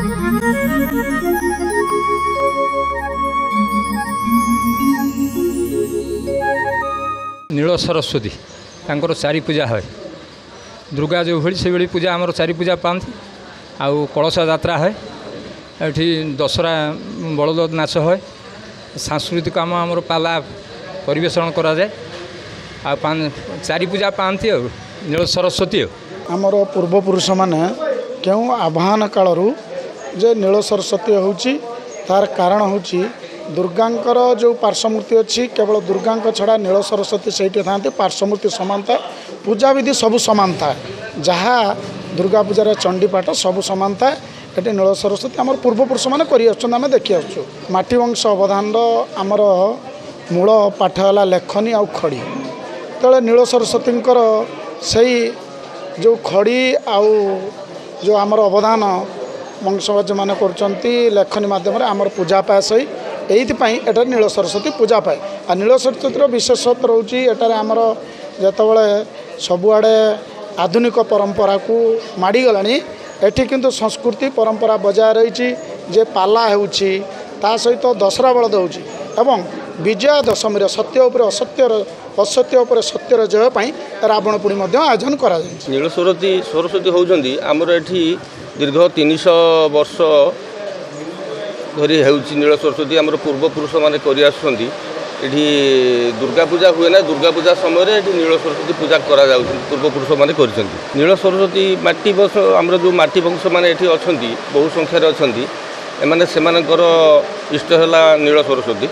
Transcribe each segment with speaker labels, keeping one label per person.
Speaker 1: नील सरस्वती तांकर चारि पूजा है। दुर्गा जो भली से भली पूजा आमर चारि पूजा पाती। आउ कलश यात्रा है। ये दशहरा बलद नाच है। सांस्कृतिक आम आमर पाला परिवेषण करा जाए। आ चारि पूजा पाती नील सरस्वती
Speaker 2: आमर पूर्वपुरुष मैंने क्यों आह्वान कालू जे नील सरस्वती होची तार कारण होची दुर्गांकर जो पार्श्वमूर्ति अच्छी केवल दुर्गा छड़ा नील सरस्वती से था पार्श्वमूर्ति समानता पूजा विधि सबू समानता जहाँ दुर्गा पूजार चंडीपाठ सबू समानता ये नील सरस्वती आम पूर्वपुरुष मैंने करें देखी आटी वंश अवदान आमर मूल पाठ है लेखनी आउ खड़ी तेरे नील सरस्वती से जो खड़ी आउ जो आमर अवदान वंशज मान कर लेखनी मध्यम आमर पूजा पाए सही यहीपाई एटा नील सरस्वती पूजा पाए। आ नील सरस्वती विशेषत्व रोचे एटार आमर जितेबाला सबुआड़े आधुनिक परंपरा को माड़गला एठी किंतु संस्कृति परंपरा बजाय रही जे पाला होउची ता सहित दशहरा बलद होउची एवं विजया दशमी सत्य उपर असत्य उपर सत्यर जय पाई रावण पुणी आयोजन करा जाय।
Speaker 3: नील सरस्वती होउचंदी आमर एठी दीर्घ 300 वर्ष धरी होउची नील सरस्वती आमर पूर्वपुरुष माने करि आसुछंती। एठी दुर्गा पूजा हुए ना दुर्गा पूजा समय रे एठी नील सरस्वती पूजा करा जाउछ पूर्वपुरुष माने करिसंती। नील सरस्वती माटी वंश आमर जो माटी वंश माने एठी अछंती बहु संख्यार अछंती एमाने सेमानकर इष्ट होला नील सरस्वती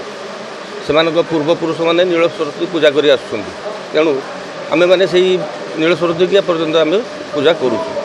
Speaker 3: सेमानक पूर्वपुरुष माने नील सरस्वती पूजा करि आसुछंती तेणु आमे माने सेही नील सरस्वती के पर्यंत आमे पूजा करूछु।